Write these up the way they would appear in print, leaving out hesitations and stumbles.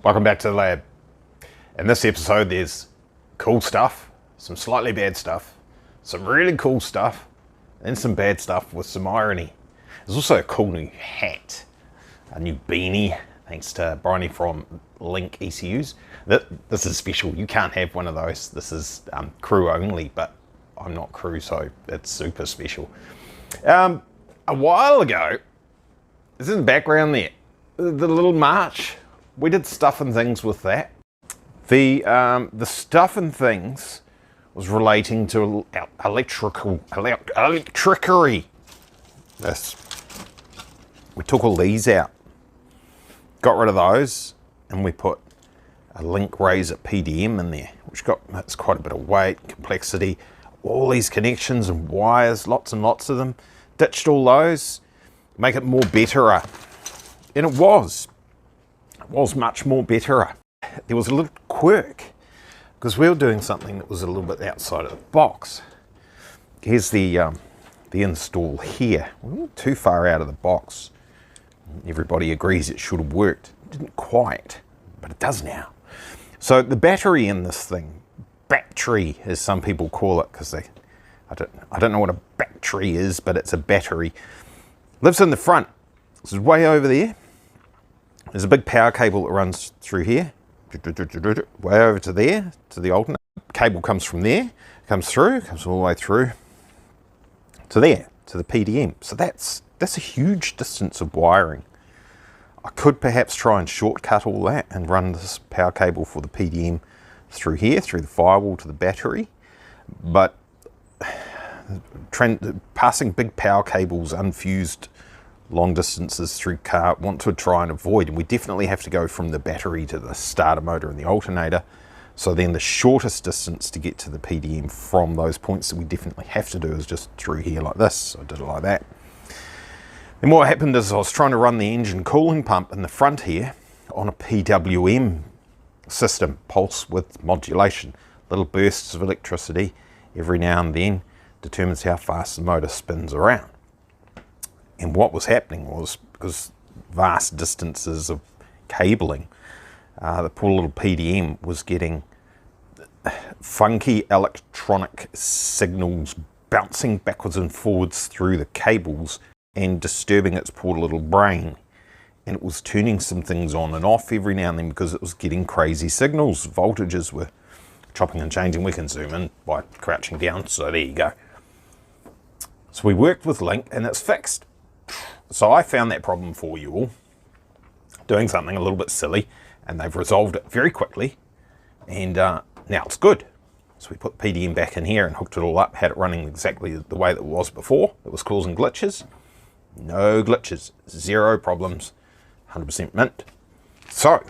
Welcome back to the lab. In this episode there's cool stuff, some slightly bad stuff, some really cool stuff, and some bad stuff with some irony. There's also a cool new hat, a new beanie, thanks to Bryony from Link ECUs. This is special, you can't have one of those. This is crew only, but I'm not crew, so it's super special. A while ago, this is in the background there, the little March. We did stuff and things with that. The stuff and things was relating to electricery. This. We took all these out, got rid of those, and we put a Link Razor PDM in there, which it's quite a bit of weight, complexity, all these connections and wires, lots and lots of them. Ditched all those, make it more betterer. And it was much more betterer. There was a little quirk, because we were doing something that was a little bit outside of the box. Here's the install here. We weren't too far out of the box. Everybody agrees it should have worked. It didn't quite, but it does now. So the battery in this thing, battery as some people call it, because I don't know what a battery is, but it's a battery. Lives in the front. This is way over there. There's a big power cable that runs through here, way over to there, to the alternator. Cable comes from there, comes all the way through to there, to the PDM. So that's a huge distance of wiring. I could perhaps try and shortcut all that and run this power cable for the PDM through here, through the firewall to the battery. But passing big power cables unfused long distances through car, want to try and avoid, and we definitely have to go from the battery to the starter motor and the alternator. So then the shortest distance to get to the PDM from those points that we definitely have to do is just through here like this. So I did it like that. Then what happened is I was trying to run the engine cooling pump in the front here on a PWM system, pulse width modulation, little bursts of electricity every now and then, determines how fast the motor spins around. And what was happening was, because vast distances of cabling, the poor little PDM was getting funky electronic signals bouncing backwards and forwards through the cables and disturbing its poor little brain. And it was turning some things on and off every now and then because it was getting crazy signals. Voltages were chopping and changing. We can zoom in by crouching down, so there you go. So we worked with Link and it's fixed. So I found that problem for you all, doing something a little bit silly, and they've resolved it very quickly, and now it's good. So we put PDM back in here and hooked it all up, had it running exactly the way that it was before. It was causing glitches. No glitches, zero problems, 100% mint. So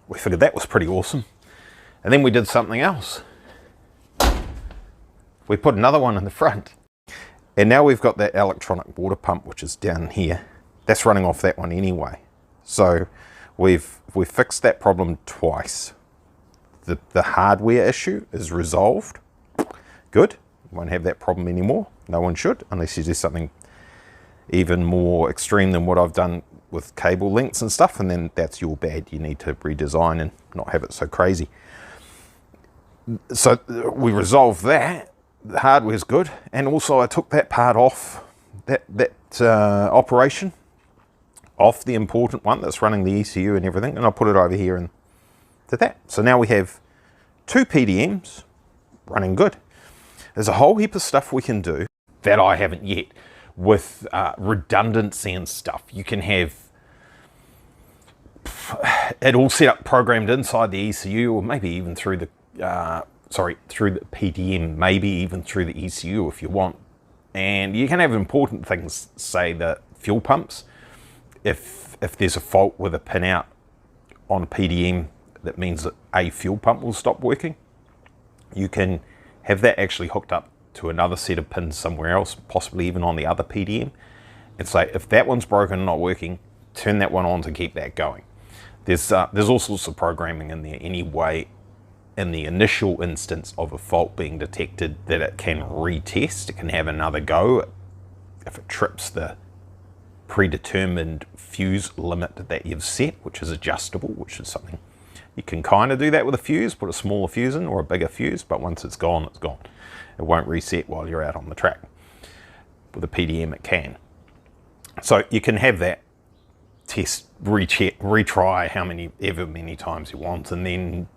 we figured that was pretty awesome. And then we did something else. We put another one in the front. And now we've got that electronic water pump, which is down here. That's running off that one anyway. So we've fixed that problem twice. The hardware issue is resolved. Good. Won't have that problem anymore. No one should, unless you do something even more extreme than what I've done with cable lengths and stuff, and then that's your bad. You need to redesign and not have it so crazy. So we resolved that. The hardware's good, and also I took that part off, that operation off the important one that's running the ECU and everything, and I put it over here and did that. So now we have two PDMs running good. There's a whole heap of stuff we can do that I haven't yet with redundancy and stuff. You can have it all set up, programmed inside the ECU, or maybe even through the through the PDM, maybe even through the ECU if you want. And you can have important things, say the fuel pumps. If there's a fault with a pin out on a PDM, that means that a fuel pump will stop working. You can have that actually hooked up to another set of pins somewhere else, possibly even on the other PDM, and say, if that one's broken and not working, turn that one on to keep that going. There's all sorts of programming in there anyway, in the initial instance of a fault being detected, that it can retest, it can have another go if it trips the predetermined fuse limit that you've set, which is adjustable, which is something you can kind of do that with a fuse, put a smaller fuse in or a bigger fuse, but once it's gone, it's gone. It won't reset while you're out on the track. With a PDM it can. So you can have that test, recheck, retry ever many times you want, and then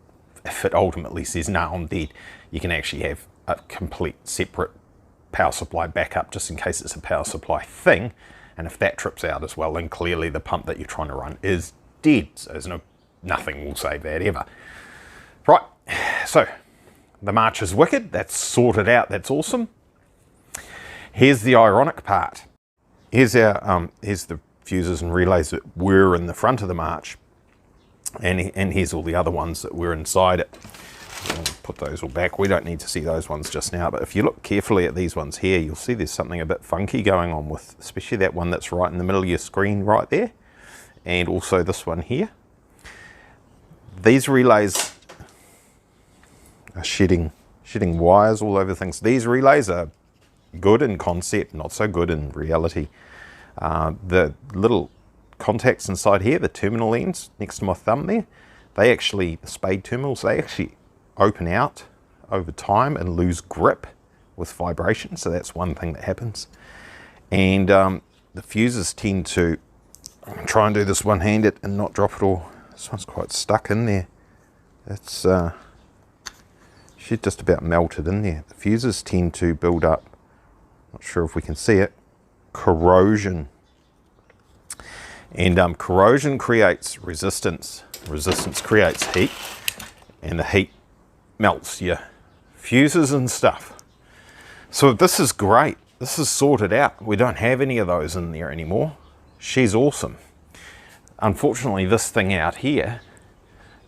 if it ultimately says no, I'm dead, you can actually have a complete separate power supply backup just in case it's a power supply thing. And if that trips out as well, then clearly the pump that you're trying to run is dead. So there's nothing will save that ever. Right, so the March is wicked. That's sorted out. That's awesome. Here's the ironic part. Here's the fuses and relays that were in the front of the March, and here's all the other ones that were inside it. I'll put those all back. We don't need to see those ones just now, but if you look carefully at these ones here, you'll see there's something a bit funky going on with, especially that one that's right in the middle of your screen right there, and also this one here. These relays are shedding wires all over things. These relays are good in concept, not so good in reality. The little contacts inside here, the terminal ends next to my thumb there, the spade terminals, they actually open out over time and lose grip with vibration. So that's one thing that happens. And the fuses tend to, I'm gonna try and do this one-handed and not drop it all. This one's quite stuck in there. It's should just about melted in there. The fuses tend to build up, not sure if we can see it, corrosion. And corrosion creates resistance. Resistance creates heat, and the heat melts your fuses and stuff. So this is great. This is sorted out. We don't have any of those in there anymore. She's awesome. Unfortunately, this thing out here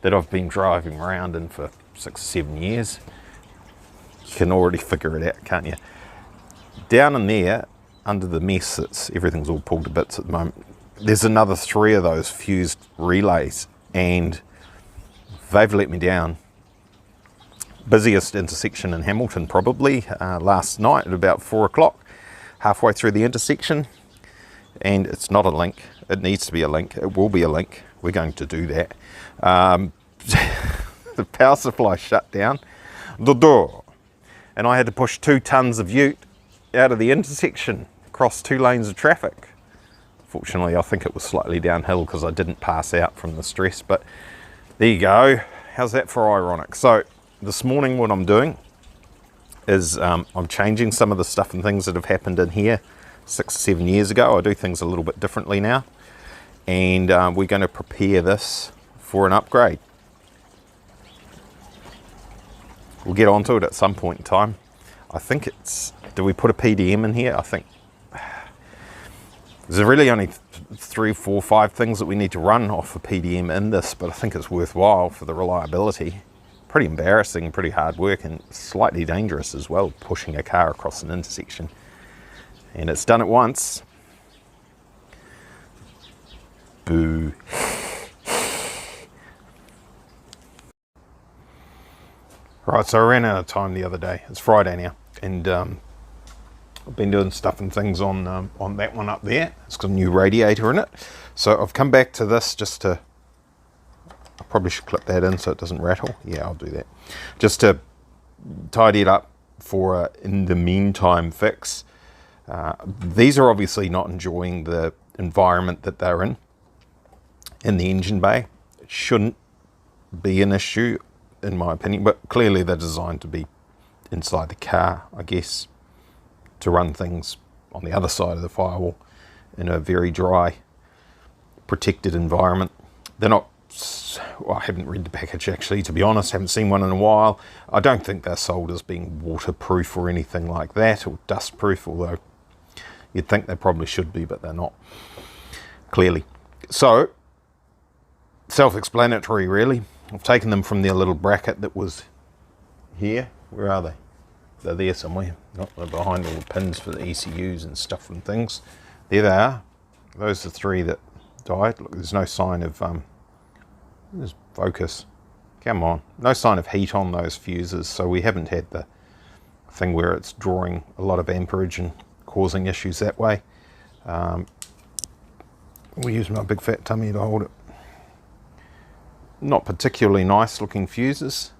that I've been driving around in for 6 or 7 years, you can already figure it out, can't you? Down in there, under the mess, everything's all pulled to bits at the moment, there's another 3 of those fused relays, and they've let me down. Busiest intersection in Hamilton probably, last night at about 4 o'clock, halfway through the intersection, and it's not a link. It needs to be a link. It will be a link. We're going to do that. The power supply shut down the door, and I had to push 2 tons of ute out of the intersection across 2 lanes of traffic. Fortunately, I think it was slightly downhill because I didn't pass out from the stress, but there you go. How's that for ironic? So this morning what I'm doing is I'm changing some of the stuff and things that have happened in here 6 or 7 years ago. I do things a little bit differently now, and we're going to prepare this for an upgrade. We'll get onto it at some point in time. I think it's, do we put a PDM in here? I think there's really only 3, 4, 5 things that we need to run off a PDM in this, but I think it's worthwhile for the reliability. Pretty embarrassing, pretty hard work, and slightly dangerous as well, pushing a car across an intersection. And it's done it once. Boo. Right, so I ran out of time the other day. It's Friday now, and I've been doing stuff and things on that one up there. It's got a new radiator in it. So I've come back to this just to, I probably should clip that in so it doesn't rattle. Yeah, I'll do that. Just to tidy it up for in the meantime fix. These are obviously not enjoying the environment that they're in the engine bay. It shouldn't be an issue in my opinion, but clearly they're designed to be inside the car, I guess, to run things on the other side of the firewall in a very dry, protected environment. They're not, well, I haven't read the package actually, to be honest, haven't seen one in a while. I don't think they're sold as being waterproof or anything like that, or dustproof, although you'd think they probably should be, but they're not, clearly. So, self-explanatory really. I've taken them from their little bracket that was here. Where are they? They're there somewhere. Not they're behind all the pins for the ECUs and stuff and things. There they are. Those are 3 that died. Look, there's no sign of, there's focus. Come on. No sign of heat on those fuses, so we haven't had the thing where it's drawing a lot of amperage and causing issues that way. We'll use my big fat tummy to hold it. Not particularly nice looking fuses.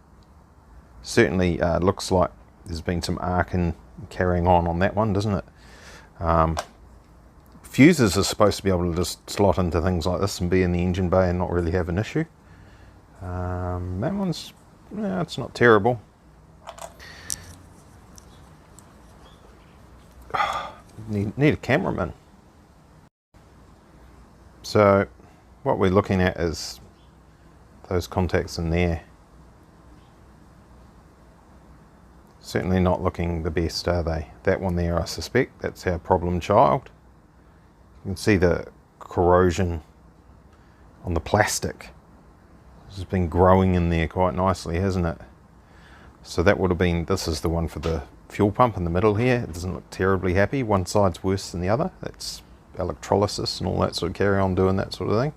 Certainly looks like there's been some arcing carrying on that one, doesn't it? Fuses are supposed to be able to just slot into things like this and be in the engine bay and not really have an issue. That one's, yeah, it's not terrible. Need a cameraman. So what we're looking at is those contacts in there. Certainly not looking the best, are they? That one there, I suspect, that's our problem child. You can see the corrosion on the plastic. This has been growing in there quite nicely, hasn't it? So that would have been, this is the one for the fuel pump in the middle here. It doesn't look terribly happy. One side's worse than the other. That's electrolysis and all that sort of carry on doing that sort of thing.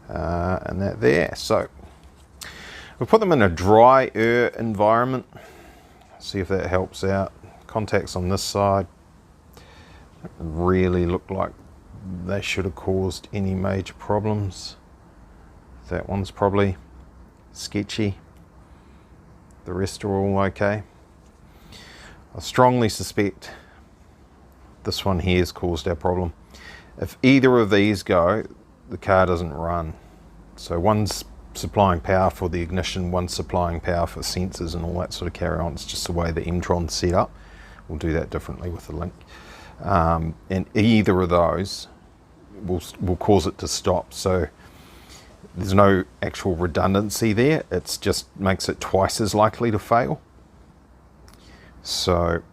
And that there. So we'll put them in a drier environment. See if that helps out. Contacts on this side really look like they should have caused any major problems. That one's probably sketchy. The rest are all okay. I strongly suspect this one here has caused our problem. If either of these go, the car doesn't run. So one's supplying power for the ignition, one's supplying power for sensors and all that sort of carry on. It's just the way the M-tron's set up. We'll do that differently with the Link. And either of those will cause it to stop. So there's no actual redundancy there. It just makes it twice as likely to fail. So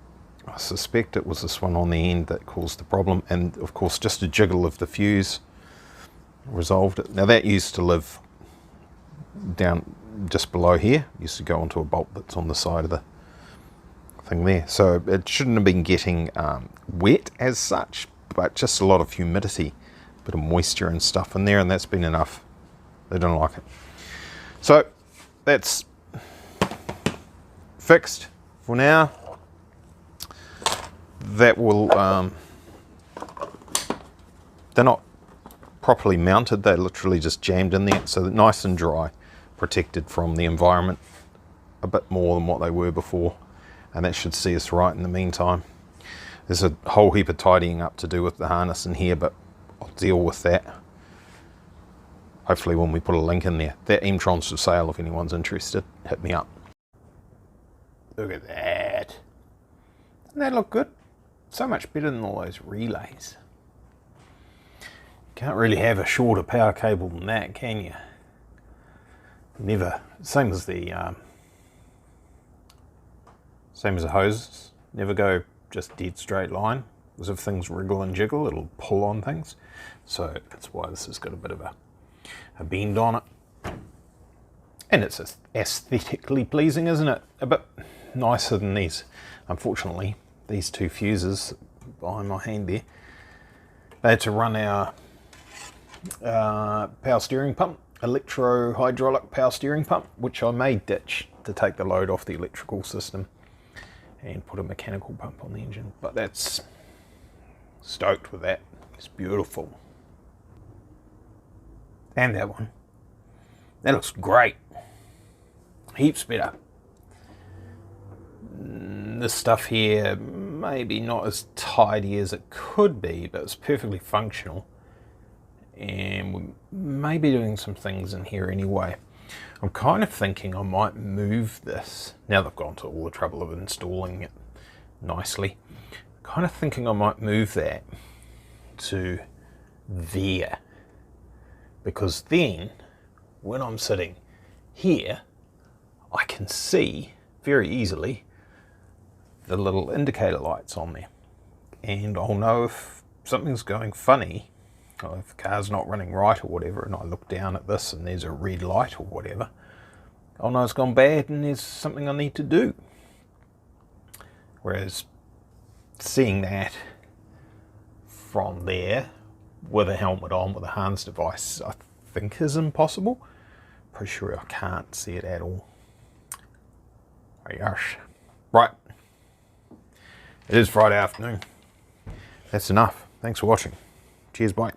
I suspect it was this one on the end that caused the problem. And of course, just a jiggle of the fuse resolved it. Now that used to live down just below here. Used to go onto a bolt that's on the side of the thing there. So it shouldn't have been getting wet as such, but just a lot of humidity, a bit of moisture and stuff in there, and that's been enough. They don't like it. So that's fixed for now. That will, they're not properly mounted, they're literally just jammed in there, so they're nice and dry, protected from the environment a bit more than what they were before, and that should see us right in the meantime. There's a whole heap of tidying up to do with the harness in here, but I'll deal with that hopefully when we put a link in there. That M-tron's for sale if anyone's interested. Hit me up. Look at that. Doesn't that look good? So much better than all those relays. Can't really have a shorter power cable than that, can you? Never. Same as the hoses. Never go just dead straight line, because if things wriggle and jiggle, it'll pull on things. So that's why this has got a bit of a bend on it. And it's aesthetically pleasing, isn't it? A bit nicer than these. Unfortunately, these two fuses behind my hand there, they had to run our power steering pump, electro-hydraulic power steering pump, which I may ditch to take the load off the electrical system and put a mechanical pump on the engine. But that's stoked with that. It's beautiful. And that one. That looks great. Heaps better. This stuff here, maybe not as tidy as it could be, but it's perfectly functional. And we may be doing some things in here anyway. I'm kind of thinking I might move this, now that I've gone to all the trouble of installing it nicely. Kind of thinking I might move that to there. Because then, when I'm sitting here, I can see very easily the little indicator lights on there. And I'll know if something's going funny, or if the car's not running right or whatever, and I look down at this and there's a red light or whatever, I'll know it's gone bad and there's something I need to do. Whereas seeing that from there with a helmet on with a harness device, I think is impossible. Pretty sure I can't see it at all. Oh gosh. Right. It is Friday afternoon. That's enough. Thanks for watching. Cheers, bye.